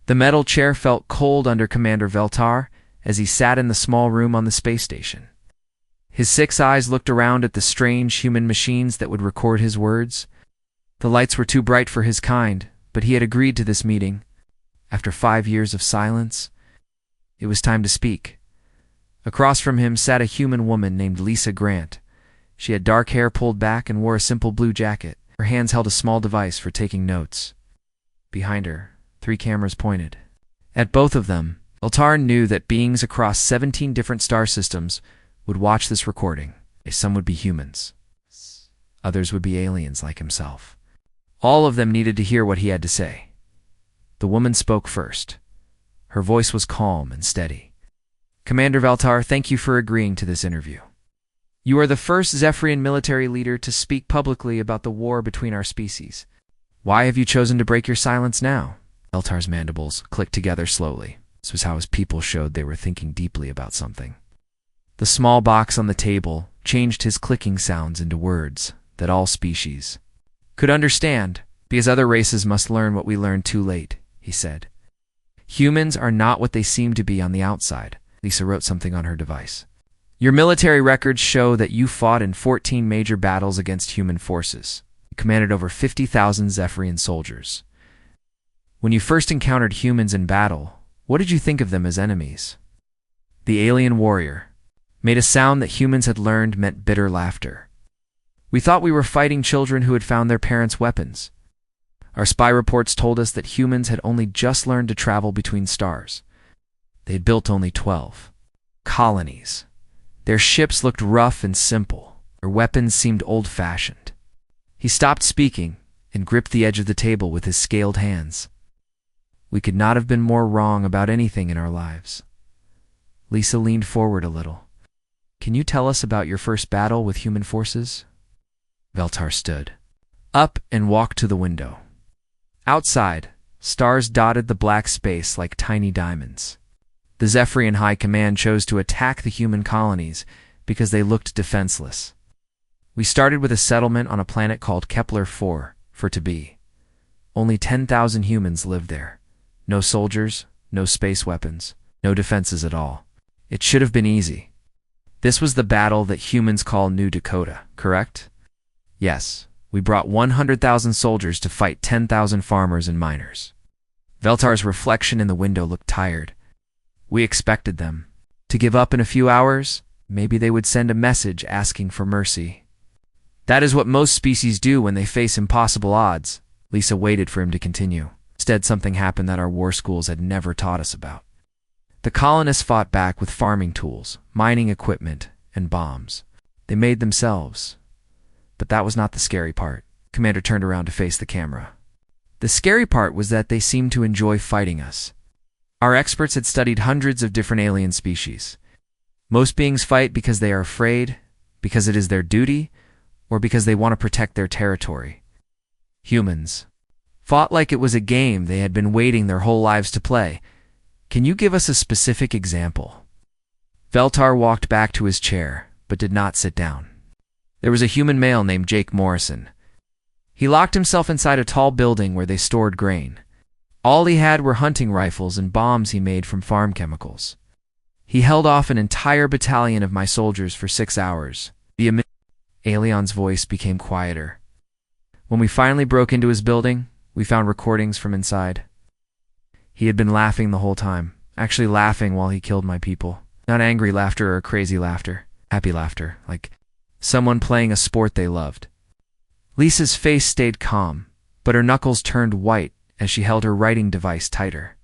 The metal chair felt cold under Commander Veltar as he sat in the small room on the space station. His 6 eyes looked around at the strange human machines that would record his words. The lights were too bright for his kind, but he had agreed to this meeting. After 5 years of silence, it was time to speak. Across from him sat a human woman named Lisa Grant. She had dark hair pulled back and wore a simple blue jacket. Her hands held a small device for taking notes. Behind her, 3 cameras pointed. At both of them, Veltar knew that beings across 17 different star systems would watch this recording. Some would be humans. Others would be aliens like himself. All of them needed to hear what he had to say. The woman spoke first. Her voice was calm and steady. Commander Veltar, thank you for agreeing to this interview. You are the first Zephyrian military leader to speak publicly about the war between our species. Why have you chosen to break your silence now? Veltar's mandibles clicked together slowly. This was how his people showed they were thinking deeply about something. The small box on the table changed his clicking sounds into words that all species could understand, because other races must learn what we learned too late, he said. Humans are not what they seem to be on the outside. Lisa wrote something on her device. Your military records show that you fought in 14 major battles against human forces. You commanded over 50,000 Zephyrian soldiers. When you first encountered humans in battle, what did you think of them as enemies? The alien warrior made a sound that humans had learned meant bitter laughter. We thought we were fighting children who had found their parents' weapons. Our spy reports told us that humans had only just learned to travel between stars. They had built only 12 colonies. Their ships looked rough and simple. Their weapons seemed old-fashioned. He stopped speaking and gripped the edge of the table with his scaled hands. We could not have been more wrong about anything in our lives. Lisa leaned forward a little. Can you tell us about your first battle with human forces? Veltar stood up and walked to the window. Outside, stars dotted the black space like tiny diamonds. The Zephyrian High Command chose to attack the human colonies because they looked defenseless. We started with a settlement on a planet called Kepler-4 for to be. Only 10,000 humans lived there. No soldiers, no space weapons, no defenses at all. It should have been easy. This was the battle that humans call New Dakota, correct? Yes, we brought 100,000 soldiers to fight 10,000 farmers and miners. Veltar's reflection in the window looked tired. We expected them to give up in a few hours. Maybe they would send a message asking for mercy. That is what most species do when they face impossible odds. Lisa waited for him to continue. Instead, something happened that our war schools had never taught us about. The colonists fought back with farming tools, mining equipment, and bombs. They made themselves. But that was not the scary part. Commander turned around to face the camera. The scary part was that they seemed to enjoy fighting us. Our experts had studied hundreds of different alien species. Most beings fight because they are afraid, because it is their duty, or because they want to protect their territory. Humans fought like it was a game they had been waiting their whole lives to play. Can you give us a specific example? Veltar walked back to his chair, but did not sit down. There was a human male named Jake Morrison. He locked himself inside a tall building where they stored grain. All he had were hunting rifles and bombs he made from farm chemicals. He held off an entire battalion of my soldiers for 6 hours. The alien's voice became quieter. When we finally broke into his building, we found recordings from inside. He had been laughing the whole time, actually laughing while he killed my people. Not angry laughter or crazy laughter, happy laughter, like someone playing a sport they loved. Lisa's face stayed calm, but her knuckles turned white as she held her writing device tighter.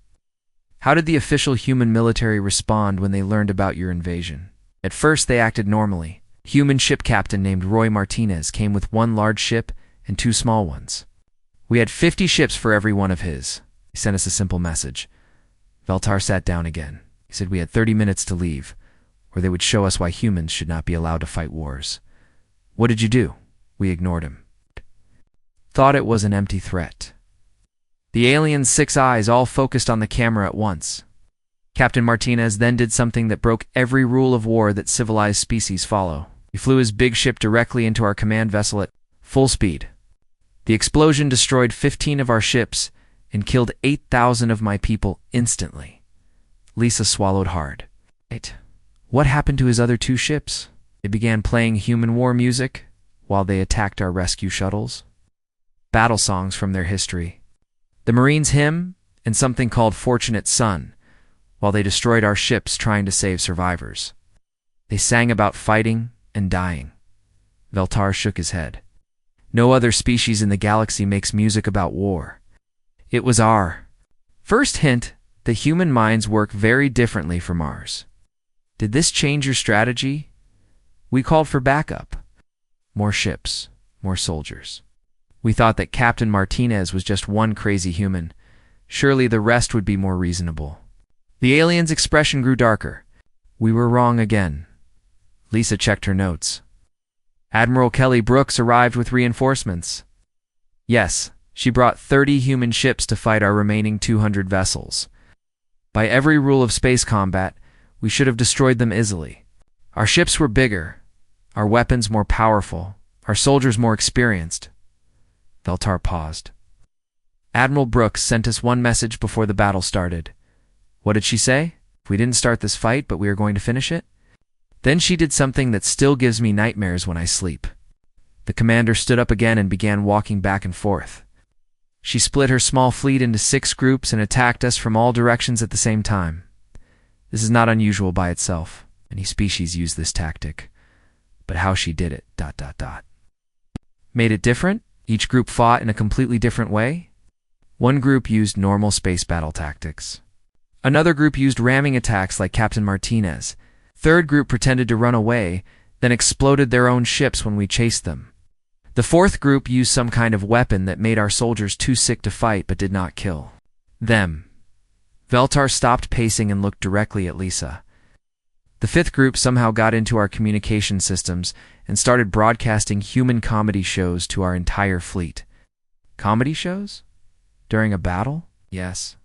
How did the official human military respond when they learned about your invasion? At first, they acted normally. A human ship captain named Roy Martinez came with 1 large ship and 2 small ones. We had 50 ships for every one of his. He sent us a simple message. Veltar sat down again. He said we had 30 minutes to leave, or they would show us why humans should not be allowed to fight wars. What did you do? We ignored him. Thought it was an empty threat. The alien's 6 eyes all focused on the camera at once. Captain Martinez then did something that broke every rule of war that civilized species follow. He flew his big ship directly into our command vessel at full speed. The explosion destroyed 15 of our ships and killed 8,000 of my people instantly. Lisa swallowed hard. Wait, what happened to his other 2 ships? They began playing human war music while they attacked our rescue shuttles. Battle songs from their history. The Marines' hymn and something called Fortunate Son, while they destroyed our ships trying to save survivors. They sang about fighting and dying. Veltar shook his head. No other species in the galaxy makes music about war. It was our first hint that human minds work very differently from ours. Did this change your strategy? We called for backup. More ships, more soldiers. We thought that Captain Martinez was just one crazy human. Surely the rest would be more reasonable. The alien's expression grew darker. We were wrong again. Lisa checked her notes. Admiral Kelly Brooks arrived with reinforcements. Yes, she brought 30 human ships to fight our remaining 200 vessels. By every rule of space combat, we should have destroyed them easily. Our ships were bigger, our weapons more powerful, our soldiers more experienced. Veltar paused. Admiral Brooks sent us one message before the battle started. What did she say? We didn't start this fight, but we are going to finish it? Then she did something that still gives me nightmares when I sleep. The commander stood up again and began walking back and forth. She split her small fleet into 6 groups and attacked us from all directions at the same time. This is not unusual by itself. Many species use this tactic. But how she did it, ... Made it different? Each group fought in a completely different way? One group used normal space battle tactics. Another group used ramming attacks like Captain Martinez. Third group pretended to run away, then exploded their own ships when we chased them. The fourth group used some kind of weapon that made our soldiers too sick to fight but did not kill them. Veltar stopped pacing and looked directly at Lisa. The fifth group somehow got into our communication systems and started broadcasting human comedy shows to our entire fleet. Comedy shows? During a battle? Yes.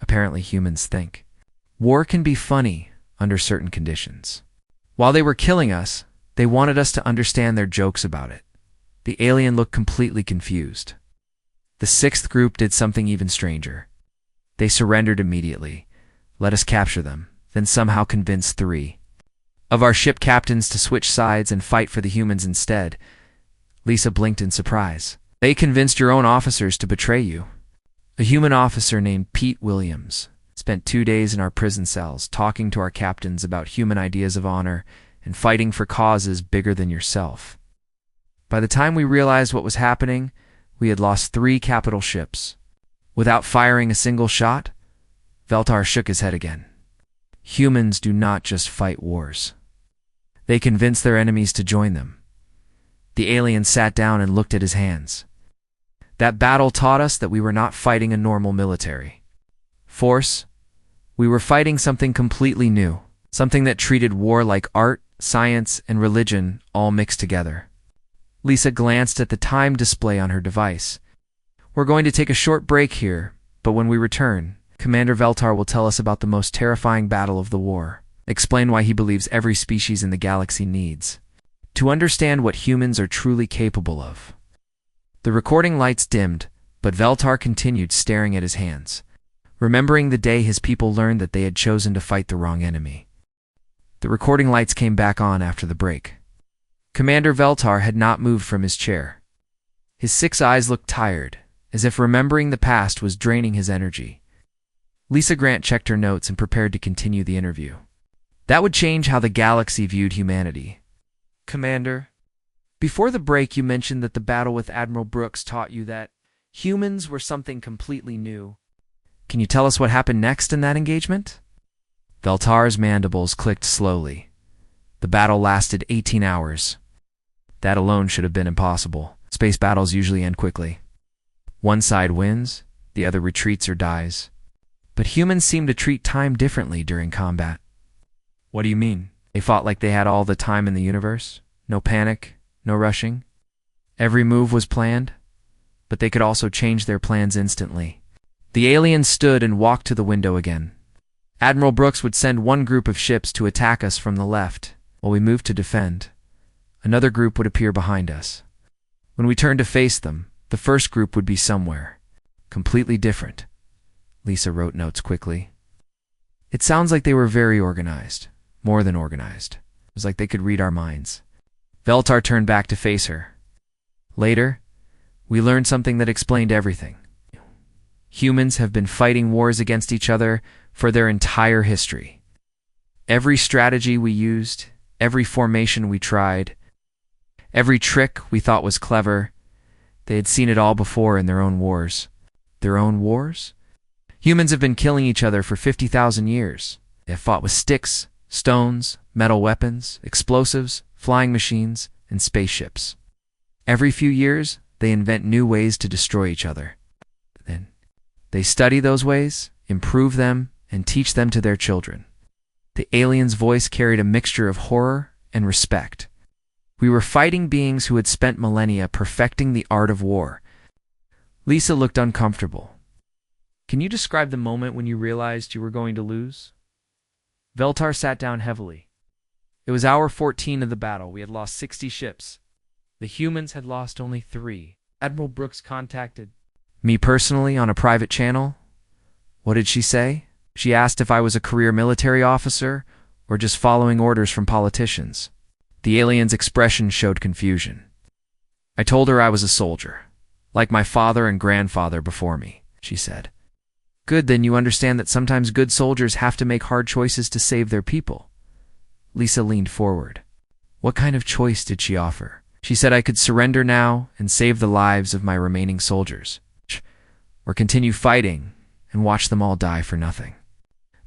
Apparently humans think. War can be funny under certain conditions. While they were killing us, they wanted us to understand their jokes about it. The alien looked completely confused. The sixth group did something even stranger. They surrendered immediately, let us capture them, then somehow convinced 3 of our ship captains to switch sides and fight for the humans instead. Lisa blinked in surprise. They convinced your own officers to betray you. A human officer named Pete Williams spent 2 days in our prison cells talking to our captains about human ideas of honor and fighting for causes bigger than yourself. By the time we realized what was happening, we had lost 3 capital ships. Without firing a single shot, Veltar shook his head again. Humans do not just fight wars. They convince their enemies to join them. The alien sat down and looked at his hands. That battle taught us that we were not fighting a normal military force. We were fighting something completely new, something that treated war like art, science, and religion all mixed together. Lisa glanced at the time display on her device. We're going to take a short break here, but when we return, Commander Veltar will tell us about the most terrifying battle of the war, explain why he believes every species in the galaxy needs to understand what humans are truly capable of. The recording lights dimmed, but Veltar continued staring at his hands, remembering the day his people learned that they had chosen to fight the wrong enemy. The recording lights came back on after the break. Commander Veltar had not moved from his chair. His 6 eyes looked tired, as if remembering the past was draining his energy. Lisa Grant checked her notes and prepared to continue the interview. That would change how the galaxy viewed humanity. Commander, before the break you mentioned that the battle with Admiral Brooks taught you that humans were something completely new. Can you tell us what happened next in that engagement? Veltar's mandibles clicked slowly. The battle lasted 18 hours. That alone should have been impossible. Space battles usually end quickly. One side wins, the other retreats or dies. But humans seem to treat time differently during combat. What do you mean? They fought like they had all the time in the universe? No panic, no rushing? Every move was planned? But they could also change their plans instantly. The alien stood and walked to the window again. Admiral Brooks would send one group of ships to attack us from the left, while we moved to defend. Another group would appear behind us. When we turned to face them, the first group would be somewhere. completely different. Lisa wrote notes quickly. It sounds like they were very organized, more than organized. It was like they could read our minds. Veltar turned back to face her. Later, we learned something that explained everything. Humans have been fighting wars against each other for their entire history. Every strategy we used, every formation we tried, every trick we thought was clever, they had seen it all before in their own wars. Their own wars? Humans have been killing each other for 50,000 years. They have fought with sticks, stones, metal weapons, explosives, flying machines, and spaceships. Every few years, they invent new ways to destroy each other. Then, they study those ways, improve them, and teach them to their children. The alien's voice carried a mixture of horror and respect. We were fighting beings who had spent millennia perfecting the art of war. Lisa looked uncomfortable. Can you describe the moment when you realized you were going to lose? Veltar sat down heavily. It was hour 14 of the battle. We had lost 60 ships. The humans had lost only 3. Admiral Brooks contacted me personally on a private channel. What did she say? She asked if I was a career military officer or just following orders from politicians. The alien's expression showed confusion. I told her I was a soldier, like my father and grandfather before me, she said. Good, then you understand that sometimes good soldiers have to make hard choices to save their people. Lisa leaned forward. What kind of choice did she offer? She said I could surrender now and save the lives of my remaining soldiers, or continue fighting and watch them all die for nothing.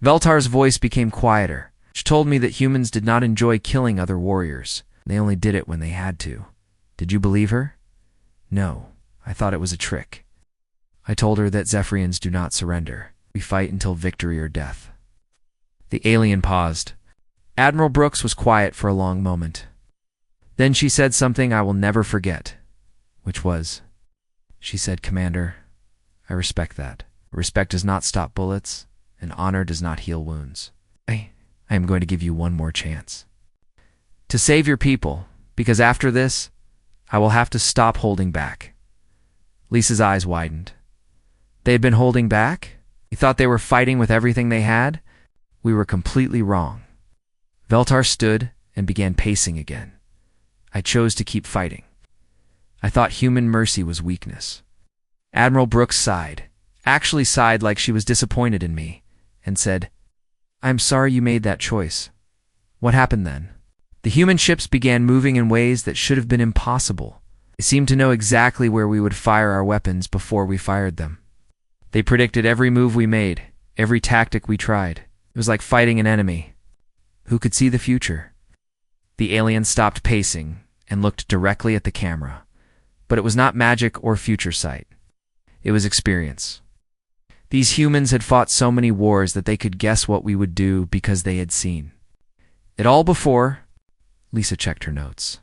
Veltar's voice became quieter. She told me that humans did not enjoy killing other warriors. They only did it when they had to. Did you believe her? No, I thought it was a trick. I told her that Zephyrians do not surrender. We fight until victory or death. The alien paused. Admiral Brooks was quiet for a long moment. Then she said something I will never forget, which was, she said, Commander, I respect that. Respect does not stop bullets, and honor does not heal wounds. I am going to give you one more chance. To save your people, because after this, I will have to stop holding back. Lisa's eyes widened. They had been holding back? You thought they were fighting with everything they had? We were completely wrong. Veltar stood and began pacing again. I chose to keep fighting. I thought human mercy was weakness. Admiral Brooks sighed, actually sighed like she was disappointed in me, and said, I'm sorry you made that choice. What happened then? The human ships began moving in ways that should have been impossible. They seemed to know exactly where we would fire our weapons before we fired them. They predicted every move we made, every tactic we tried. It was like fighting an enemy. Who could see the future? The alien stopped pacing and looked directly at the camera. But it was not magic or future sight. It was experience. These humans had fought so many wars that they could guess what we would do because they had seen it all before. Lisa checked her notes.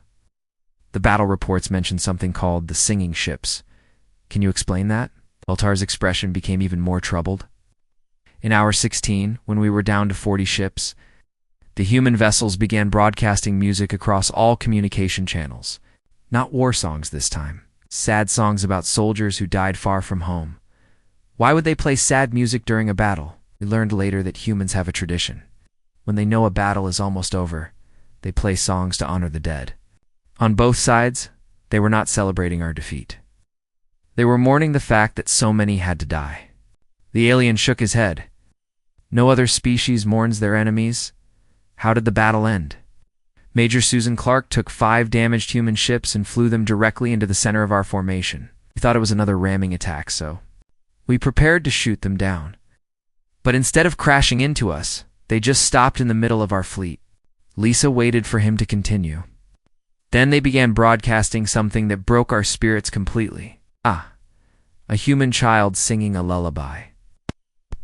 The battle reports mentioned something called the singing ships. Can you explain that? Veltar's expression became even more troubled. In hour 16, when we were down to 40 ships, the human vessels began broadcasting music across all communication channels. Not war songs this time. Sad songs about soldiers who died far from home. Why would they play sad music during a battle? We learned later that humans have a tradition. When they know a battle is almost over, they play songs to honor the dead. On both sides, they were not celebrating our defeat. They were mourning the fact that so many had to die. The alien shook his head. No other species mourns their enemies. How did the battle end? Major Susan Clark took 5 damaged human ships and flew them directly into the center of our formation. We thought it was another ramming attack, so we prepared to shoot them down. But instead of crashing into us, they just stopped in the middle of our fleet. Lisa waited for him to continue. Then they began broadcasting something that broke our spirits completely. A human child singing a lullaby.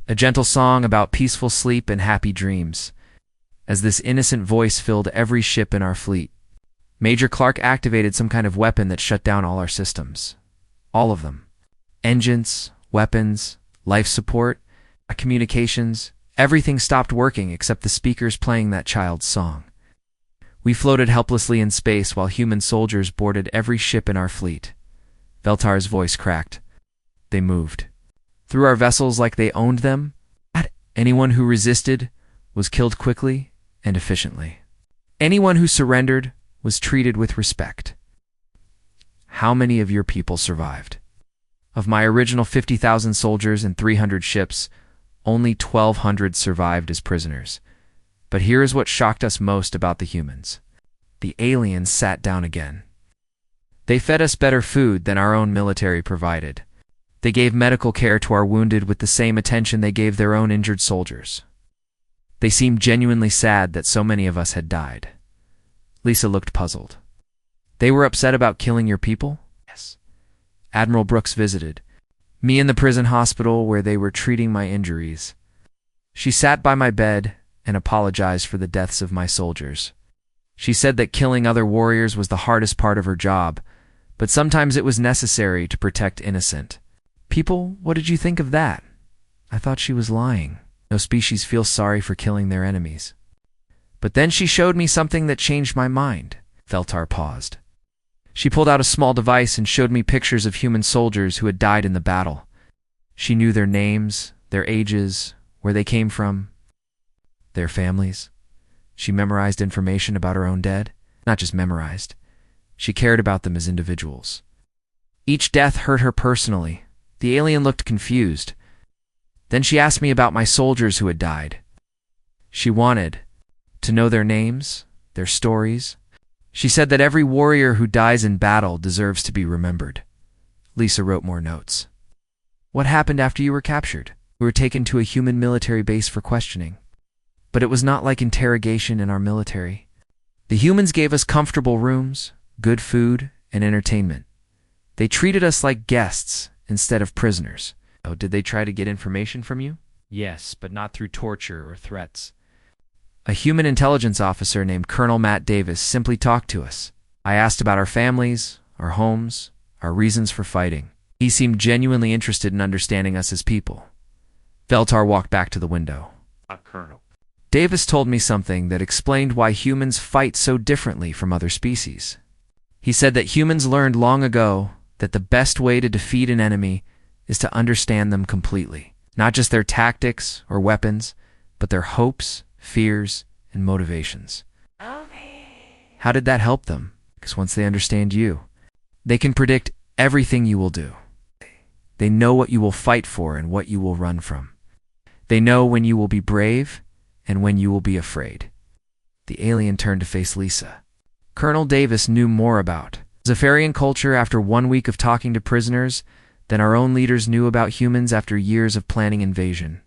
A gentle song about peaceful sleep and happy dreams, as this innocent voice filled every ship in our fleet. Major Clark activated some kind of weapon that shut down all our systems. All of them. Engines, weapons, life support, communications, everything stopped working except the speakers playing that child's song. We floated helplessly in space while human soldiers boarded every ship in our fleet. Veltar's voice cracked. They moved. through our vessels like they owned them. Anyone who resisted was killed quickly and efficiently. Anyone who surrendered was treated with respect. How many of your people survived? Of my original 50,000 soldiers and 300 ships, only 1,200 survived as prisoners. But here is what shocked us most about the humans. The aliens sat down again. They fed us better food than our own military provided. They gave medical care to our wounded with the same attention they gave their own injured soldiers. They seemed genuinely sad that so many of us had died. Lisa looked puzzled. They were upset about killing your people? Yes. Admiral Brooks visited me in the prison hospital where they were treating my injuries. She sat by my bed and apologized for the deaths of my soldiers. She said that killing other warriors was the hardest part of her job, but sometimes it was necessary to protect innocent people. What did you think of that? I thought she was lying. No species feels sorry for killing their enemies. But then she showed me something that changed my mind. Veltar paused. She pulled out a small device and showed me pictures of human soldiers who had died in the battle. She knew their names, their ages, where they came from, their families. She memorized information about her own dead. Not just memorized. She cared about them as individuals. Each death hurt her personally. The alien looked confused. Then she asked me about my soldiers who had died. She wanted to know their names, their stories. She said that every warrior who dies in battle deserves to be remembered. Lisa wrote more notes. What happened after you were captured? We were taken to a human military base for questioning. But it was not like interrogation in our military. The humans gave us comfortable rooms, good food, and entertainment. They treated us like guests instead of prisoners. Oh, did they try to get information from you? Yes, but not through torture or threats. A human intelligence officer named Colonel Matt Davis simply talked to us. I asked about our families, our homes, our reasons for fighting. He seemed genuinely interested in understanding us as people. Veltar walked back to the window. Colonel. Davis told me something that explained why humans fight so differently from other species. He said that humans learned long ago that the best way to defeat an enemy is to understand them completely. Not just their tactics or weapons, but their hopes, fears, and motivations. How did that help them? Because once they understand you, they can predict everything you will do. They know what you will fight for and what you will run from. They know when you will be brave and when you will be afraid. The alien turned to face Lisa. Colonel Davis knew more about Zephyrian culture after 1 week of talking to prisoners than our own leaders knew about humans after years of planning invasion.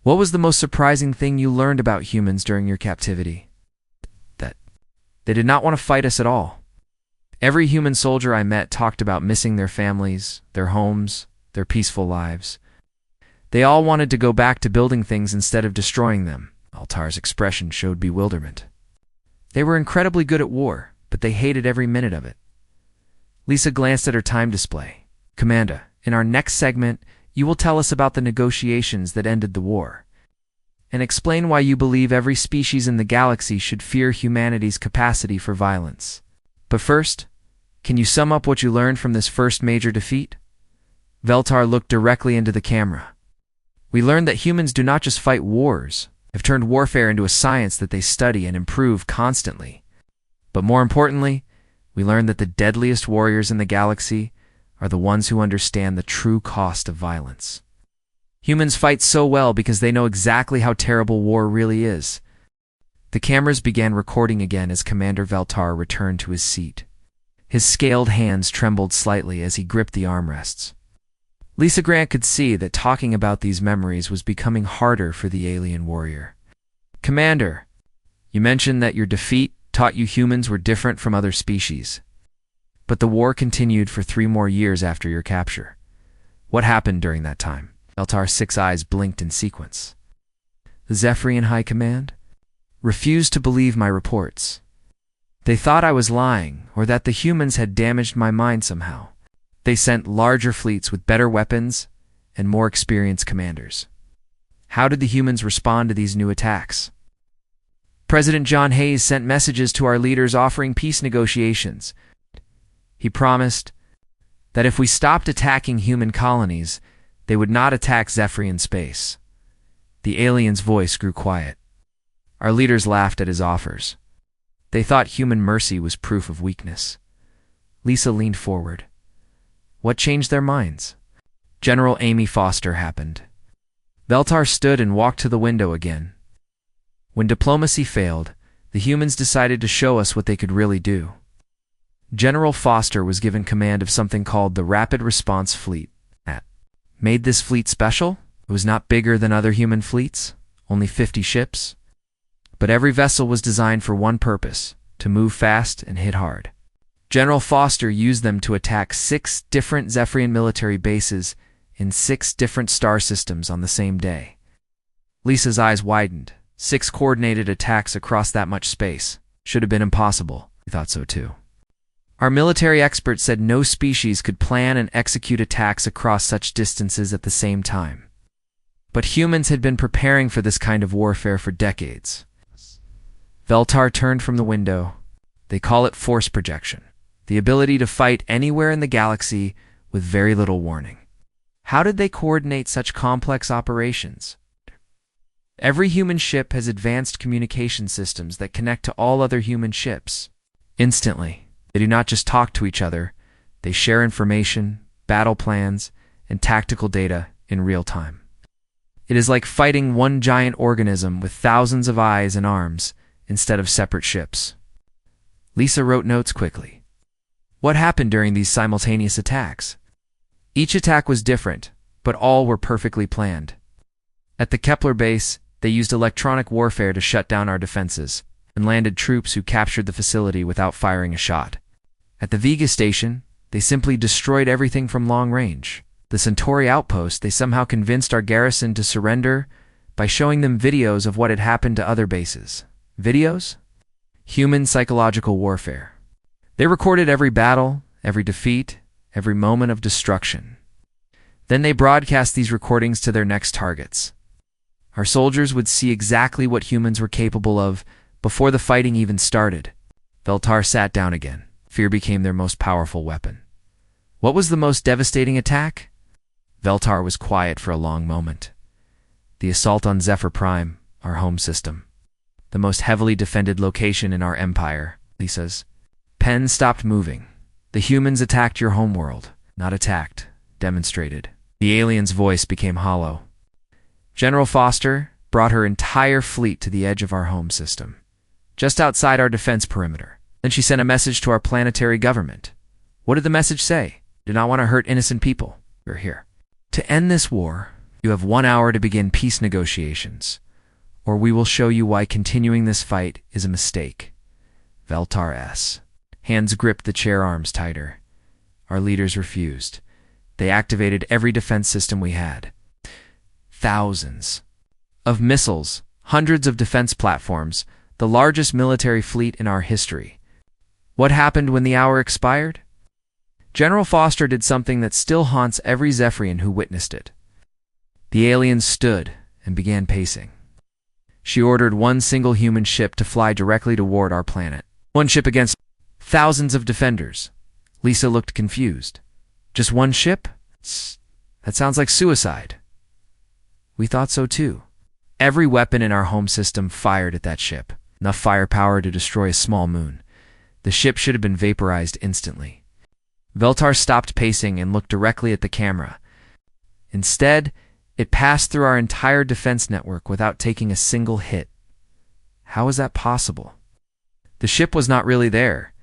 What was the most surprising thing you learned about humans during your captivity? That they did not want to fight us at all. Every human soldier I met talked about missing their families, their homes, their peaceful lives. They all wanted to go back to building things instead of destroying them. Altar's expression showed bewilderment. They were incredibly good at war, but they hated every minute of it. Lisa glanced at her time display. Commander, in our next segment, you will tell us about the negotiations that ended the war, and explain why you believe every species in the galaxy should fear humanity's capacity for violence. But first, can you sum up what you learned from this first major defeat? Veltar looked directly into the camera. We learned that humans do not just fight wars, have turned warfare into a science that they study and improve constantly. But more importantly, we learned that the deadliest warriors in the galaxy are the ones who understand the true cost of violence. Humans fight so well because they know exactly how terrible war really is. The cameras began recording again as Commander Veltar returned to his seat. His scaled hands trembled slightly as he gripped the armrests. Lisa Grant could see that talking about these memories was becoming harder for the alien warrior. Commander, you mentioned that your defeat taught you humans were different from other species. But the war continued for 3 more years after your capture. What happened during that time? Veltar's 6 eyes blinked in sequence. The Zephyrian High Command refused to believe my reports. They thought I was lying, or that the humans had damaged my mind somehow. They sent larger fleets with better weapons and more experienced commanders. How did the humans respond to these new attacks? President John Hayes sent messages to our leaders offering peace negotiations. He promised that if we stopped attacking human colonies, They would not attack Zephyr in space. The alien's voice grew quiet. Our leaders laughed at his offers. They thought human mercy was proof of weakness. Lisa leaned forward. What changed their minds? General Amy Foster happened. Veltar stood and walked to the window again. When diplomacy failed, the humans decided to show us what they could really do. General Foster was given command of something called the Rapid Response Fleet. That made this fleet special? It was not bigger than other human fleets, only 50 ships. But every vessel was designed for one purpose, to move fast and hit hard. General Foster used them to attack 6 different Zephyrian military bases in 6 different star systems on the same day. Lisa's eyes widened. 6 coordinated attacks across that much space. Should have been impossible. We thought so too. Our military experts said no species could plan and execute attacks across such distances at the same time. But humans had been preparing for this kind of warfare for decades. Veltar turned from the window. They call it force projection, the ability to fight anywhere in the galaxy with very little warning. How did they coordinate such complex operations? Every human ship has advanced communication systems that connect to all other human ships. Instantly, they do not just talk to each other, they share information, battle plans, and tactical data in real time. It is like fighting one giant organism with thousands of eyes and arms instead of separate ships. Lisa wrote notes quickly. What happened during these simultaneous attacks? Each attack was different, but all were perfectly planned. At the Kepler base, they used electronic warfare to shut down our defenses and landed troops who captured the facility without firing a shot. At the Vega station, they simply destroyed everything from long range. The Centauri outpost, they somehow convinced our garrison to surrender by showing them videos of what had happened to other bases. Videos? Human psychological warfare. They recorded every battle, every defeat, every moment of destruction. Then they broadcast these recordings to their next targets. Our soldiers would see exactly what humans were capable of before the fighting even started. Veltar sat down again. Fear became their most powerful weapon. What was the most devastating attack? Veltar was quiet for a long moment. The assault on Zephyr Prime, our home system. The most heavily defended location in our empire, Lisa's. Pen stopped moving. The humans attacked your homeworld. Not attacked, demonstrated. The alien's voice became hollow. General Foster brought her entire fleet to the edge of our home system, just outside our defense perimeter. Then she sent a message to our planetary government. What did the message say? Do not want to hurt innocent people. We're here. To end this war, you have 1 hour to begin peace negotiations, or we will show you why continuing this fight is a mistake. Veltar S. Hands gripped the chair arms tighter. Our leaders refused. They activated every defense system we had. Thousands of missiles, hundreds of defense platforms, the largest military fleet in our history. What happened when the hour expired? General Foster did something that still haunts every Zephyrian who witnessed it. The alien stood and began pacing. She ordered one single human ship to fly directly toward our planet. One ship against thousands of defenders. Lisa looked confused. Just one ship? That sounds like suicide. We thought so too. Every weapon in our home system fired at that ship. Enough firepower to destroy a small moon. The ship should have been vaporized instantly. Veltar stopped pacing and looked directly at the camera. Instead, it passed through our entire defense network without taking a single hit. How is that possible? The ship was not really there.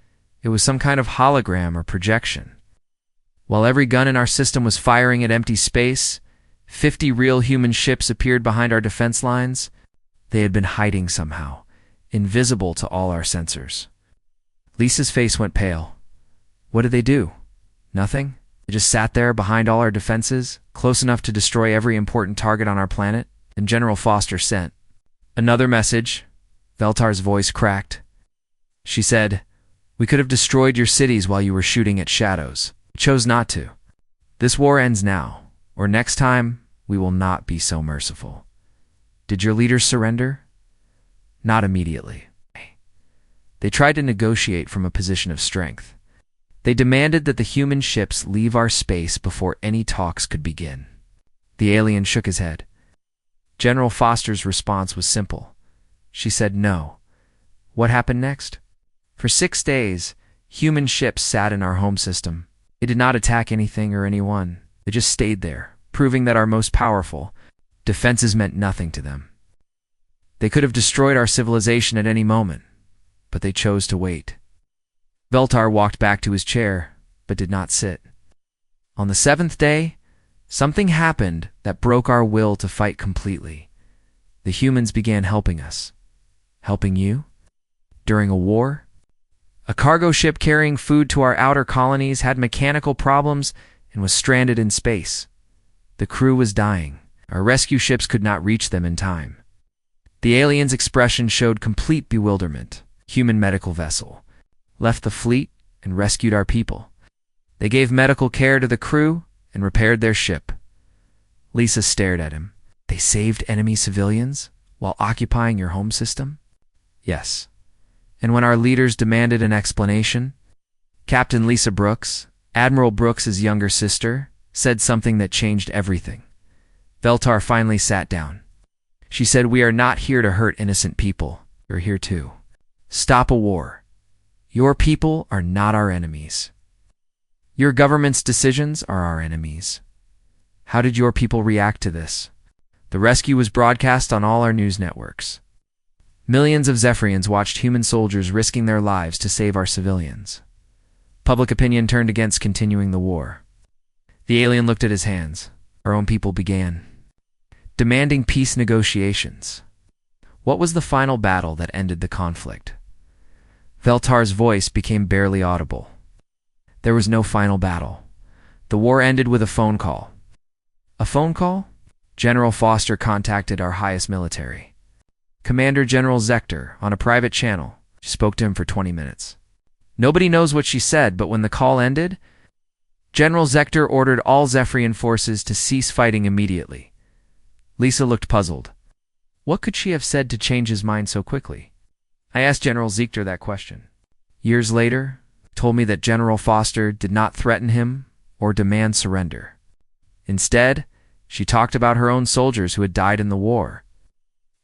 It was some kind of hologram or projection. While every gun in our system was firing at empty space, 50 real human ships appeared behind our defense lines. They had been hiding somehow, invisible to all our sensors. Lisa's face went pale. What did they do? Nothing? They just sat there behind all our defenses, close enough to destroy every important target on our planet? And General Foster sent another message. Veltar's voice cracked. She said, "We could have destroyed your cities while you were shooting at shadows. We chose not to. This war ends now, or next time we will not be so merciful." Did your leaders surrender? Not immediately. They tried to negotiate from a position of strength. They demanded that the human ships leave our space before any talks could begin. The alien shook his head. General Foster's response was simple. She said no. What happened next? For 6 days, human ships sat in our home system. They did not attack anything or anyone. They just stayed there, proving that our most powerful defenses meant nothing to them. They could have destroyed our civilization at any moment, but they chose to wait. Veltar walked back to his chair, but did not sit. On the 7th day, something happened that broke our will to fight completely. The humans began helping us. Helping you? During a war? A cargo ship carrying food to our outer colonies had mechanical problems and was stranded in space. The crew was dying. Our rescue ships could not reach them in time. The alien's expression showed complete bewilderment. Human medical vessel left the fleet and rescued our people. They gave medical care to the crew and repaired their ship. Lisa stared at him. They saved enemy civilians while occupying your home system? Yes. And when our leaders demanded an explanation, Captain Lisa Brooks, Admiral Brooks's younger sister, said something that changed everything. Veltar finally sat down. She said, "We are not here to hurt innocent people. We're here to stop a war. Your people are not our enemies. Your government's decisions are our enemies." How did your people react to this? The rescue was broadcast on all our news networks. Millions of Zephyrians watched human soldiers risking their lives to save our civilians. Public opinion turned against continuing the war. The alien looked at his hands. Our own people began demanding peace negotiations. What was the final battle that ended the conflict? Veltar's voice became barely audible. There was no final battle. The war ended with a phone call. A phone call? General Foster contacted our highest military. Commander General Zector, on a private channel. She spoke to him for 20 minutes. Nobody knows what she said, but when the call ended, General Zector ordered all Zephyrian forces to cease fighting immediately. Lisa looked puzzled. What could she have said to change his mind so quickly? I asked General Zector that question. Years later, told me that General Foster did not threaten him or demand surrender. Instead, she talked about her own soldiers who had died in the war.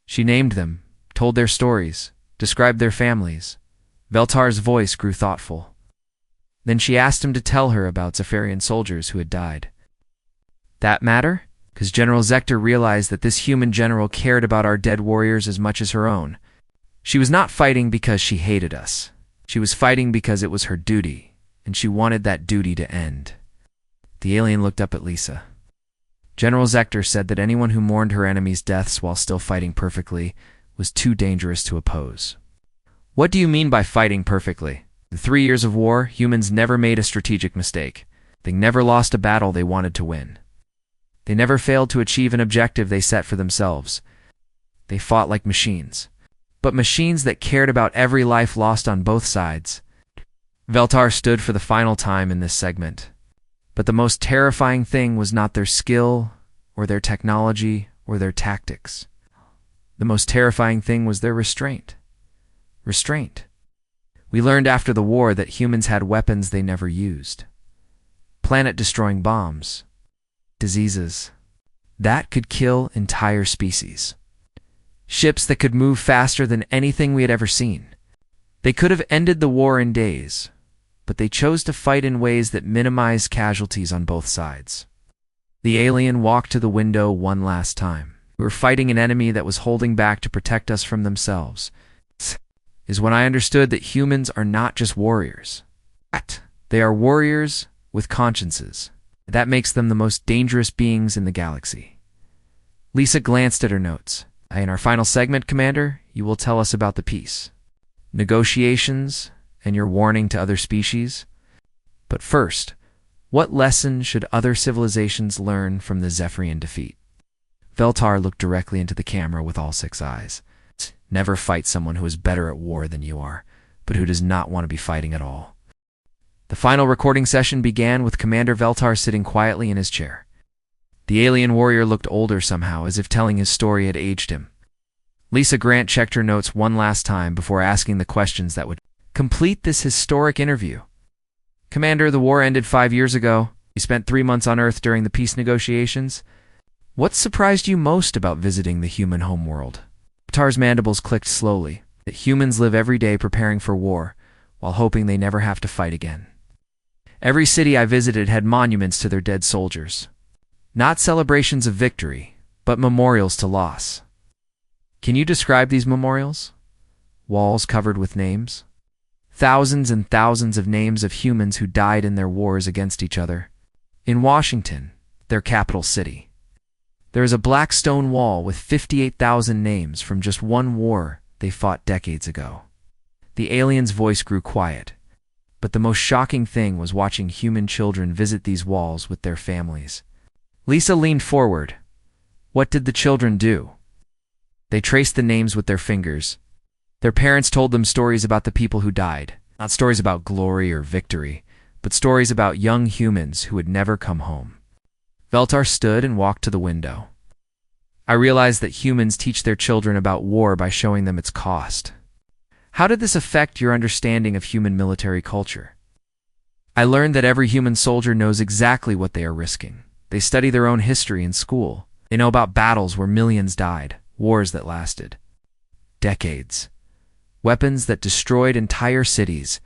She named them, told their stories, described their families. Veltar's voice grew thoughtful. Then she asked him to tell her about Zephyrian soldiers who had died. That matter? Because General Zector realized that this human general cared about our dead warriors as much as her own. She was not fighting because she hated us. She was fighting because it was her duty, and she wanted that duty to end. The alien looked up at Lisa. General Zector said that anyone who mourned her enemies' deaths while still fighting perfectly was too dangerous to oppose. What do you mean by fighting perfectly? In 3 years of war, humans never made a strategic mistake. They never lost a battle they wanted to win. They never failed to achieve an objective they set for themselves. They fought like machines. But machines that cared about every life lost on both sides. Veltar stood for the final time in this segment. But the most terrifying thing was not their skill, or their technology, or their tactics. The most terrifying thing was their restraint. Restraint. We learned after the war that humans had weapons they never used. Planet-destroying bombs. Diseases. That could kill entire species. Ships that could move faster than anything we had ever seen. They could have ended the war in days, but they chose to fight in ways that minimized casualties on both sides. The alien walked to the window one last time. We were fighting an enemy that was holding back to protect us from themselves. Is when I understood that humans are not just warriors. They are warriors with consciences. That makes them the most dangerous beings in the galaxy. Lisa glanced at her notes. In our final segment, Commander, you will tell us about the peace, negotiations, and your warning to other species. But first, what lesson should other civilizations learn from the Zephyrian defeat? Veltar looked directly into the camera with all 6 eyes. Never fight someone who is better at war than you are, but who does not want to be fighting at all. The final recording session began with Commander Veltar sitting quietly in his chair. The alien warrior looked older somehow, as if telling his story had aged him. Lisa Grant checked her notes one last time before asking the questions that would complete this historic interview. Commander, the war ended 5 years ago. You spent 3 months on Earth during the peace negotiations. What surprised you most about visiting the human homeworld? Avatar's mandibles clicked slowly. That humans live every day preparing for war, while hoping they never have to fight again. Every city I visited had monuments to their dead soldiers. Not celebrations of victory, but memorials to loss. Can you describe these memorials? Walls covered with names? Thousands and thousands of names of humans who died in their wars against each other. In Washington, their capital city, there is a black stone wall with 58,000 names from just one war they fought decades ago. The alien's voice grew quiet, but the most shocking thing was watching human children visit these walls with their families. Lisa leaned forward. What did the children do? They traced the names with their fingers. Their parents told them stories about the people who died, not stories about glory or victory, but stories about young humans who would never come home. Veltar stood and walked to the window. I realized that humans teach their children about war by showing them its cost. How did this affect your understanding of human military culture? I learned that every human soldier knows exactly what they are risking. They study their own history in school. They know about battles where millions died, wars that lasted decades, weapons that destroyed entire cities.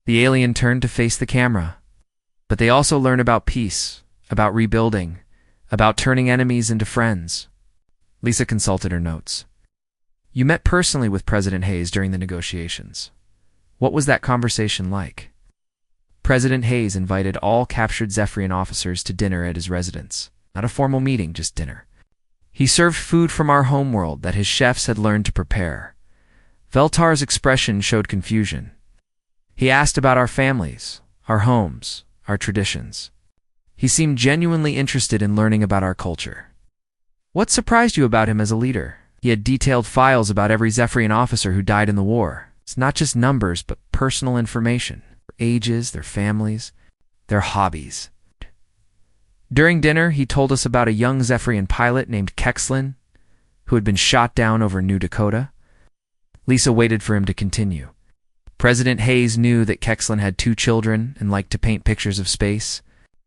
The alien turned to face the camera. But they also learn about peace, about rebuilding, about turning enemies into friends. Lisa consulted her notes. You met personally with President Hayes during the negotiations. What was that conversation like? President Hayes invited all captured Zephyrian officers to dinner at his residence. Not a formal meeting, just dinner. He served food from our homeworld that his chefs had learned to prepare. Veltar's expression showed confusion. He asked about our families, our homes, our traditions. He seemed genuinely interested in learning about our culture. What surprised you about him as a leader? He had detailed files about every Zephyrian officer who died in the war. It's not just numbers, but personal information. Their ages, their families, their hobbies. During dinner, he told us about a young Zephyrian pilot named Kexlin, who had been shot down over New Dakota. Lisa waited for him to continue. President Hayes knew that Kexlin had 2 children and liked to paint pictures of space.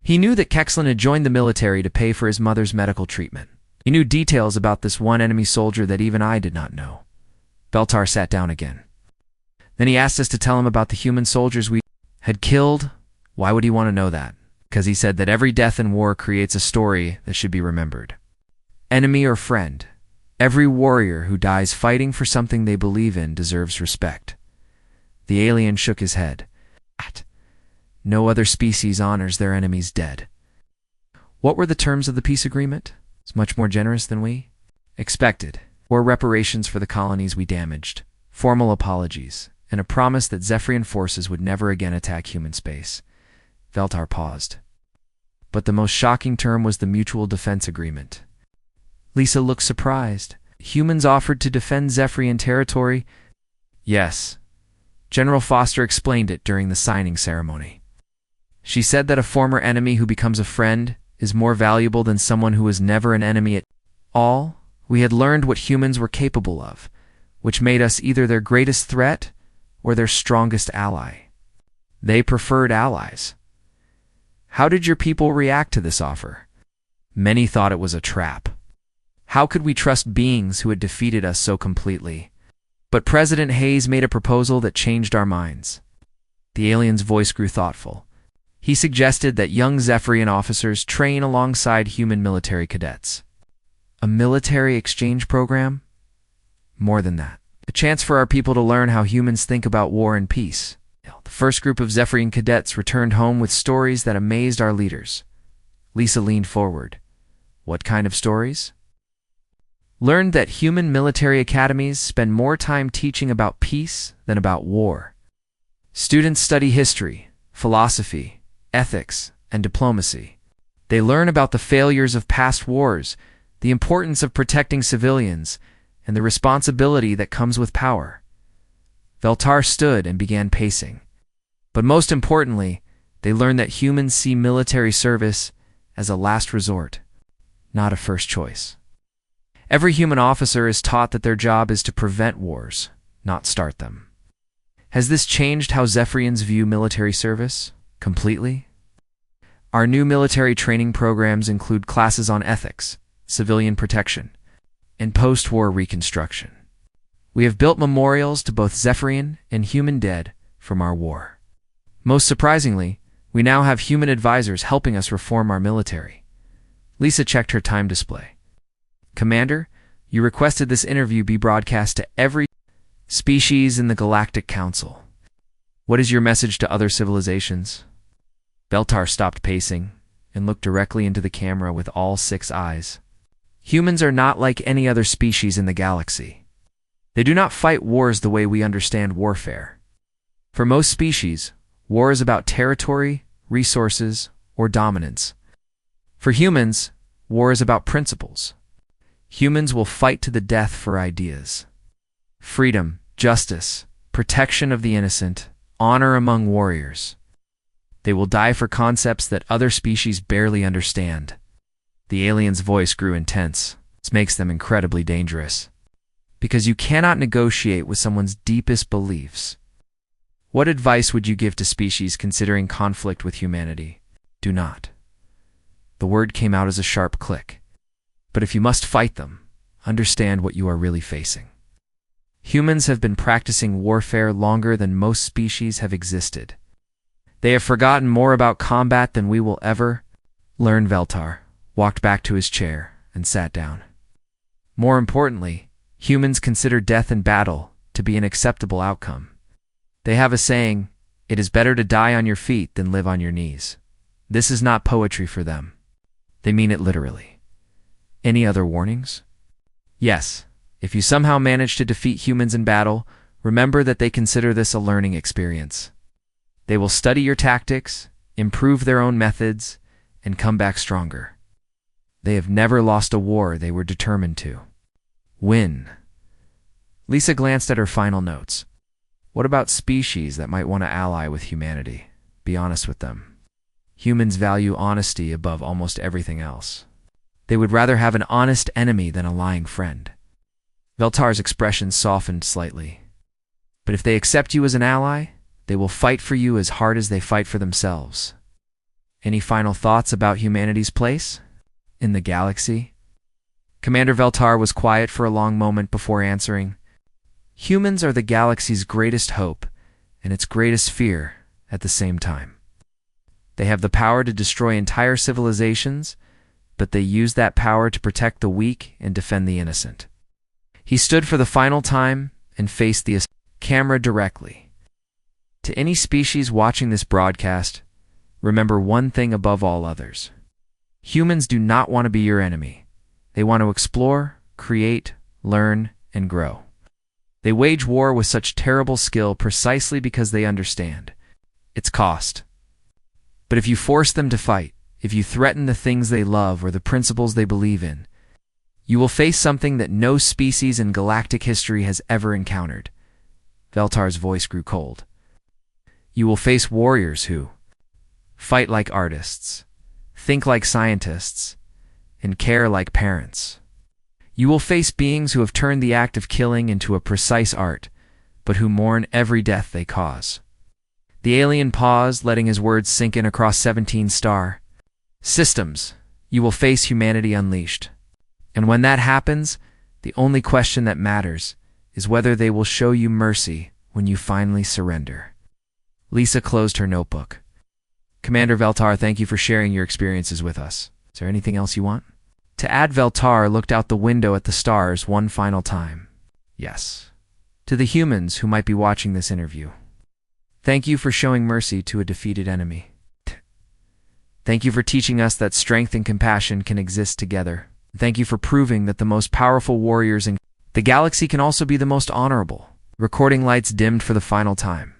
He knew that Kexlin had joined the military to pay for his mother's medical treatment. He knew details about this one enemy soldier that even I did not know. Veltar sat down again. Then he asked us to tell him about the human soldiers we had killed. Why would he want to know that? Because he said that every death in war creates a story that should be remembered. Enemy or friend, every warrior who dies fighting for something they believe in deserves respect. The alien shook his head. No other species honors their enemies dead. What were the terms of the peace agreement? It's much more generous than we expected. Or reparations for the colonies we damaged, formal apologies, and a promise that Zephyrian forces would never again attack human space. Veltar paused. But the most shocking term was the mutual defense agreement. Lisa looked surprised. Humans offered to defend Zephyrian territory? Yes. General Foster explained it during the signing ceremony. She said that a former enemy who becomes a friend is more valuable than someone who was never an enemy at all. We had learned what humans were capable of, which made us either their greatest threat or their strongest ally. They preferred allies. How did your people react to this offer? Many thought it was a trap. How could we trust beings who had defeated us so completely? But President Hayes made a proposal that changed our minds. The alien's voice grew thoughtful. He suggested that young Zephyrian officers train alongside human military cadets. A military exchange program? More than that. A chance for our people to learn how humans think about war and peace. The first group of Zephyrian cadets returned home with stories that amazed our leaders. Lisa leaned forward. What kind of stories? Learned that human military academies spend more time teaching about peace than about war. Students study history, philosophy, ethics, and diplomacy. They learn about the failures of past wars, the importance of protecting civilians, and the responsibility that comes with power. Veltar stood and began pacing. But most importantly, they learn that humans see military service as a last resort, not a first choice. Every human officer is taught that their job is to prevent wars, not start them. Has this changed how Zephyrians view military service? Completely? Our new military training programs include classes on ethics, civilian protection, and post-war reconstruction. We have built memorials to both Zephyrian and human dead from our war. Most surprisingly, we now have human advisors helping us reform our military. Lisa checked her time display. Commander, you requested this interview be broadcast to every species in the Galactic Council. What is your message to other civilizations? Veltar stopped pacing and looked directly into the camera with all 6 eyes. Humans are not like any other species in the galaxy. They do not fight wars the way we understand warfare. For most species, war is about territory, resources, or dominance. For humans, war is about principles. Humans will fight to the death for ideas. Freedom, justice, protection of the innocent, honor among warriors. They will die for concepts that other species barely understand. The alien's voice grew intense. This makes them incredibly dangerous. Because you cannot negotiate with someone's deepest beliefs. What advice would you give to species considering conflict with humanity? Do not. The word came out as a sharp click. But if you must fight them, understand what you are really facing. Humans have been practicing warfare longer than most species have existed. They have forgotten more about combat than we will ever learn. Veltar walked back to his chair and sat down. More importantly, humans consider death in battle to be an acceptable outcome. They have a saying, "It is better to die on your feet than live on your knees." This is not poetry for them. They mean it literally. Any other warnings? Yes, if you somehow manage to defeat humans in battle, remember that they consider this a learning experience. They will study your tactics, improve their own methods, and come back stronger. They have never lost a war they were determined to win. Lisa glanced at her final notes. What about species that might want to ally with humanity? Be honest with them. Humans value honesty above almost everything else. They would rather have an honest enemy than a lying friend. Veltar's expression softened slightly. But if they accept you as an ally, they will fight for you as hard as they fight for themselves. Any final thoughts about humanity's place in the galaxy? Commander Veltar was quiet for a long moment before answering. Humans are the galaxy's greatest hope and its greatest fear at the same time. They have the power to destroy entire civilizations, but they use that power to protect the weak and defend the innocent. He stood for the final time and faced the camera directly. To any species watching this broadcast, remember one thing above all others. Humans do not want to be your enemy. They want to explore, create, learn, and grow. They wage war with such terrible skill precisely because they understand its cost. But if you force them to fight, if you threaten the things they love or the principles they believe in, you will face something that no species in galactic history has ever encountered. Veltar's voice grew cold. You will face warriors who fight like artists, think like scientists, and care like parents. You will face beings who have turned the act of killing into a precise art, but who mourn every death they cause. The alien paused, letting his words sink in across 17 star systems. You will face humanity unleashed. And when that happens, the only question that matters is whether they will show you mercy when you finally surrender. Lisa closed her notebook. Commander Veltar, thank you for sharing your experiences with us. Is there anything else you want to add? Veltar looked out the window at the stars one final time. Yes. To the humans who might be watching this interview, thank you for showing mercy to a defeated enemy. Thank you for teaching us that strength and compassion can exist together. Thank you for proving that the most powerful warriors in the galaxy can also be the most honorable. Recording lights dimmed for the final time.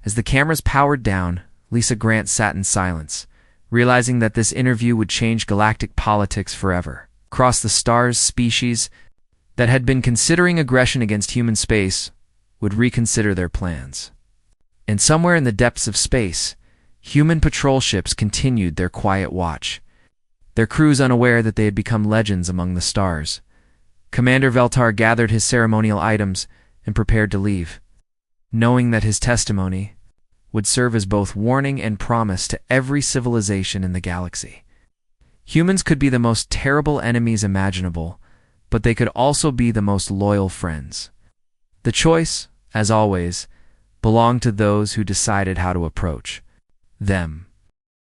As the cameras powered down, Lisa Grant sat in silence, realizing that this interview would change galactic politics forever. Across the stars, species that had been considering aggression against human space would reconsider their plans. And somewhere in the depths of space, human patrol ships continued their quiet watch, their crews unaware that they had become legends among the stars. Commander Veltar gathered his ceremonial items and prepared to leave, knowing that his testimony would serve as both warning and promise to every civilization in the galaxy. Humans could be the most terrible enemies imaginable, but they could also be the most loyal friends. The choice, as always, belonged to those who decided how to approach them.